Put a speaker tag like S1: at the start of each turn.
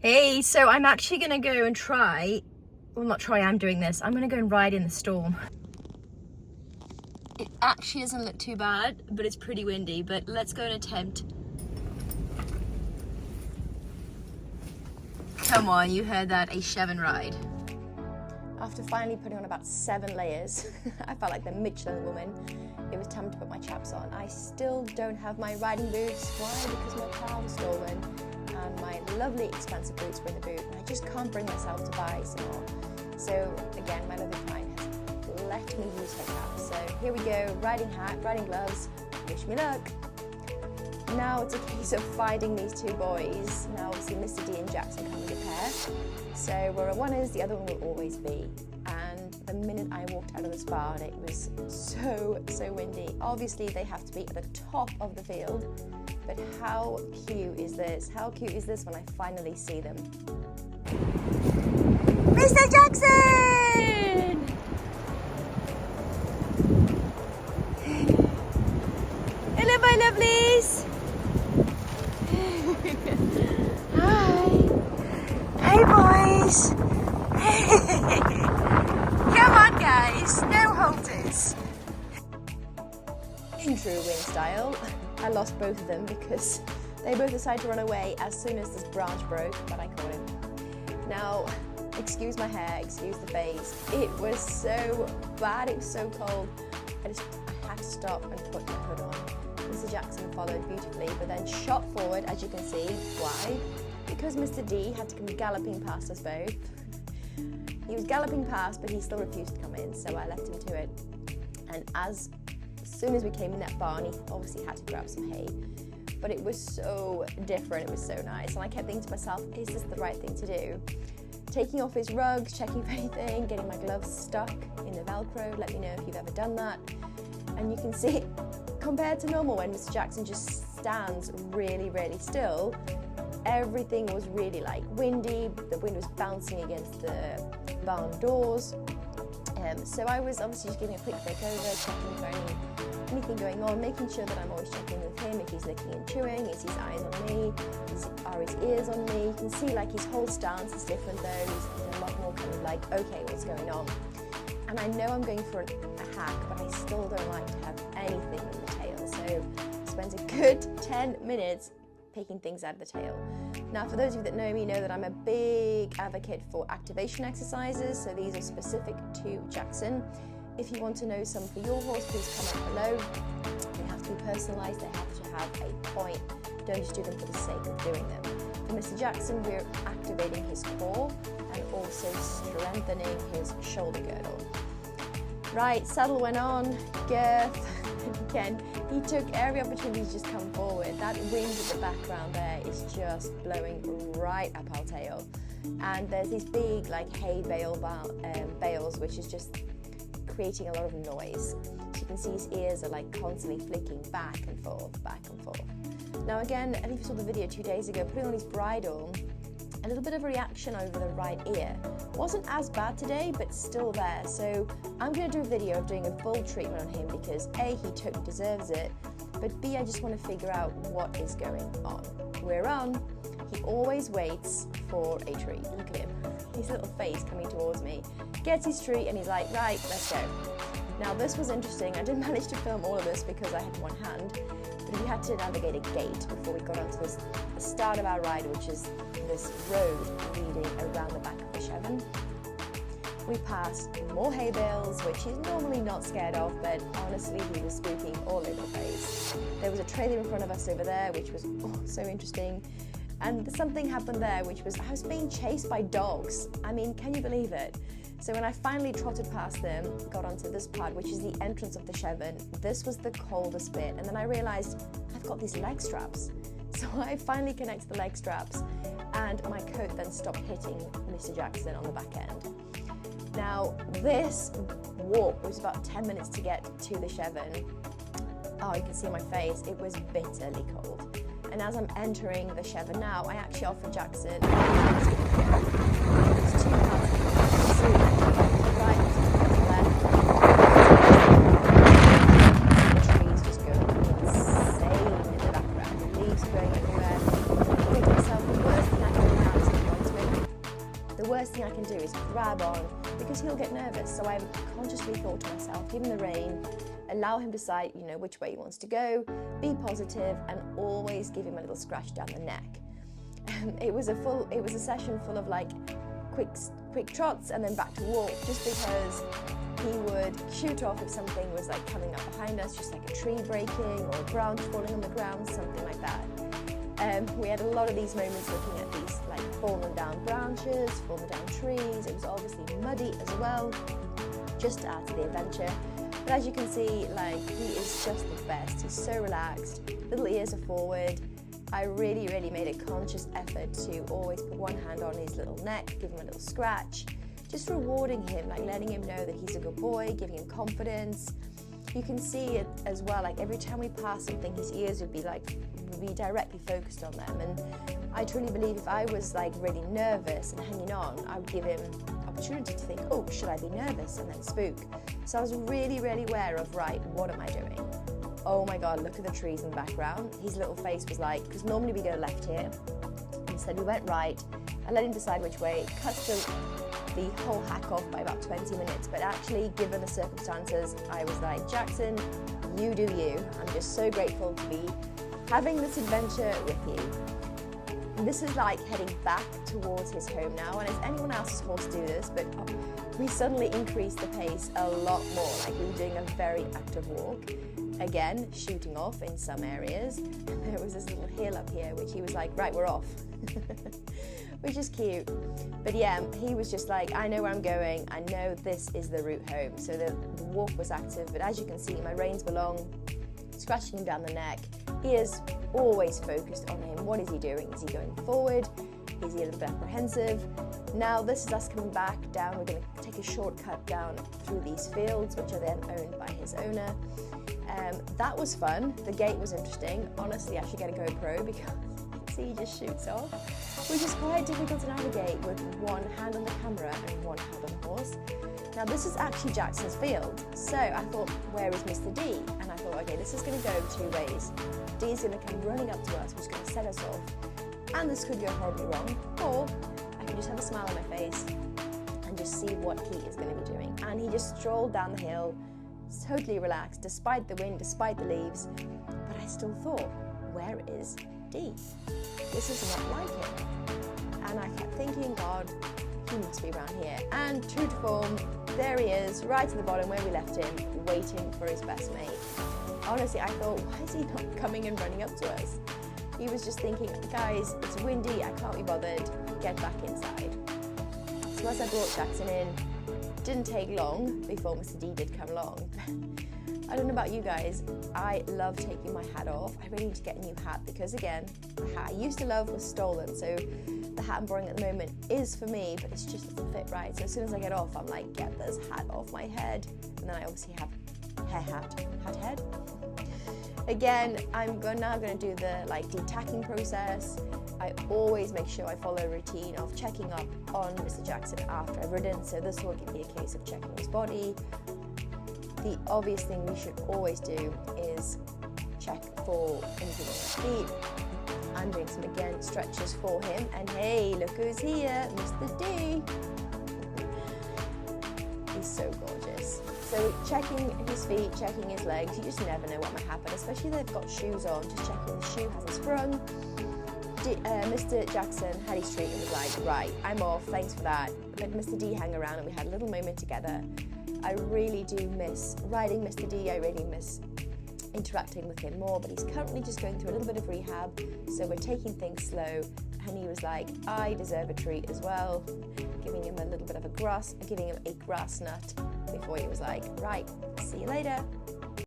S1: Hey, so I'm actually gonna go and try, well not try, I'm doing this. I'm gonna go and ride in the storm. It actually doesn't look too bad, but it's pretty windy, but let's go and attempt. Come on, you heard that, a chevin ride. After finally putting on about 7 layers, I felt like the Michelin woman. It was time to put my chaps on. I still don't have my riding boots. Why? Because my car was stolen. And my lovely expensive boots were in the boot, and I just can't bring myself to buy some more. So again, my lovely client has let me use her cap. So here we go, riding hat, riding gloves, wish me luck. Now it's a case of finding these 2 boys. Now obviously Mr. D and Jackson come in a pair. So where one is, the other one will always be. And the minute I walked out of this barn, it was so windy. Obviously they have to be at the top of the field. But how cute is this? How cute is this when I finally see them? Mr. Jackson! Hello, my lovelies! Hi! Hey, boys! Come on, guys! No halters! In true wing style, I lost both of them because they both decided to run away as soon as this branch broke, but I caught him. Now, excuse my hair, excuse the face. It was so bad, it was so cold. I had to stop and put my hood on. Mr. Jackson followed beautifully, but then shot forward, as you can see. Why? Because Mr. D had to come galloping past us both. He was galloping past, but he still refused to come in, so I left him to it. And as soon as we came in that barn, he obviously had to grab some hay. But it was so different, it was so nice. And I kept thinking to myself, is this the right thing to do? Taking off his rugs, checking for anything, getting my gloves stuck in the Velcro. Let me know if you've ever done that. And you can see, compared to normal when Mr. Jackson just stands really, really still, everything was really like windy. The wind was bouncing against the barn doors. So I was obviously just giving a quick look over, checking for anything going on, making sure that I'm always checking with him if he's licking and chewing, is his eyes on me, are his ears on me. You can see like his whole stance is different though, he's a lot more kind of like, okay, what's going on? And I know I'm going for a hack, but I still don't like to have anything in the tail. So I spent a good 10 minutes picking things out of the tail. Now, for those of you that know me, know that I'm a big advocate for activation exercises, so these are specific to Jackson. If you want to know some for your horse, please comment below. They have to be personalised, they have to have a point. Don't just do them for the sake of doing them. For Mr. Jackson, we're activating his core and also strengthening his shoulder girdle. Right, saddle went on, girth. Again, he took every opportunity to just come forward. That wind in the background there is just blowing right up our tail. And there's these big like hay bales, which is just creating a lot of noise. So you can see his ears are like constantly flicking back and forth, back and forth. Now again, I think you saw the video 2 days ago, putting on his bridle, a little bit of a reaction over the right ear. Wasn't as bad today, but still there. So I'm going to do a video of doing a full treatment on him because A, he totally deserves it, but B, I just want to figure out what is going on. We're on. He always waits for a treat. Look at him. His little face coming towards me. Gets his treat and he's like, right, let's go. Now this was interesting. I didn't manage to film all of this because I had one hand, but we had to navigate a gate before we got onto the start of our ride, which is this road leading around the back of the chevin. We passed more hay bales, which he's normally not scared of, but honestly he was squeaking all over the place. There was a trailer in front of us over there, which was so interesting. And something happened there, which was I was being chased by dogs. I mean, can you believe it? So when I finally trotted past them, got onto this part, which is the entrance of the chevin, this was the coldest bit. And then I realized I've got these leg straps. So I finally connected the leg straps and my coat then stopped hitting Mr. Jackson on the back end. Now this walk was about 10 minutes to get to the chevin. Oh, you can see my face, it was bitterly cold. And as I'm entering the chevin now, I actually offered Jackson there's 2 parts. See, right, left. The trees just going insane in the background. The leaves going everywhere. I think myself, the worst thing I can do now is to thing I can do is grab on, because he'll get nervous. So I consciously thought to myself, give him the rein, allow him to decide, you know, which way he wants to go, be positive, and always give him a little scratch down the neck. It was a session full of like quick trots and then back to walk, just because he would shoot off if something was like coming up behind us, just like a tree breaking or a branch falling on the ground, something like that. We had a lot of these moments looking at these like fallen down branches, fallen down trees. It was obviously muddy as well, just to add to the adventure. But as you can see, like, he is just the best. He's so relaxed, little ears are forward. I really made a conscious effort to always put one hand on his little neck, give him a little scratch, just rewarding him, like letting him know that he's a good boy, giving him confidence. You can see it as well, like every time we pass something, his ears would be directly focused on them. And I truly believe if I was like really nervous and hanging on, I would give him opportunity to think, oh, should I be nervous, and then spook. So I was really aware of, right, what am I doing? Oh my God, look at the trees in the background. His little face was like, because normally we go left here, instead we went right. I let him decide which way, cut the whole hack off by about 20 minutes, but actually, given the circumstances, I was like, Jackson, you do you. I'm just so grateful to be having this adventure with you. And this is like heading back towards his home now, and as anyone else's horse do this, but we suddenly increased the pace a lot more, like we were doing a very active walk. Again, shooting off in some areas. There was this little hill up here, which he was like, right, we're off. Which is cute. But yeah, he was just like, I know where I'm going. I know this is the route home. So the walk was active, but as you can see, my reins were long, scratching him down the neck. He is always focused on him. What is he doing? Is he going forward? Is he a little bit apprehensive? Now this is us coming back down. We're going to take a shortcut down through these fields, which are then owned by his owner. That was fun. The gate was interesting. Honestly, I should get a GoPro because he just shoots off, which is quite difficult to navigate with one hand on the camera and one hand on the horse. Now this is actually Jackson's field, so I thought, where is Mr. D? And I thought, okay, this is going to go two ways. D is going to come running up to us, which is going to set us off, and this could go horribly wrong, or I can just have a smile on my face and just see what he is going to be doing. And he just strolled down the hill, totally relaxed, despite the wind, despite the leaves. But I still thought, where is D? This is not like him. And I kept thinking, God, he must be around here. And true to form, there he is, right at the bottom where we left him, waiting for his best mate. Honestly, I thought, why is he not coming and running up to us? He was just thinking, guys, it's windy, I can't be bothered, get back inside. So as I brought Jackson in, didn't take long before Mr. D did come along. I don't know about you guys, I love taking my hat off. I really need to get a new hat because, again, the hat I used to love was stolen. So the hat I'm wearing at the moment is for me, but it's just doesn't fit right. So as soon as I get off, I'm like, get this hat off my head. And then I obviously have hat head. Again, I'm now going to do the detacking process. I always make sure I follow a routine of checking up on Mr. Jackson after I've ridden. So this will be a case of checking his body. The obvious thing we should always do is check for anything on his feet. I'm doing some, again, stretches for him. And hey, look who's here, Mr. D. He's so gorgeous. So checking his feet, checking his legs, you just never know what might happen, especially if they've got shoes on, just checking the shoe hasn't sprung. Mr. Jackson had his treat and was like, right, I'm off, thanks for that. But Mr. D hung around and we had a little moment together. I really do miss riding Mr. D, I really miss interacting with him more, but he's currently just going through a little bit of rehab, so we're taking things slow. And he was like, I deserve a treat as well, giving him a little bit of giving him a grass nut before he was like, right, see you later.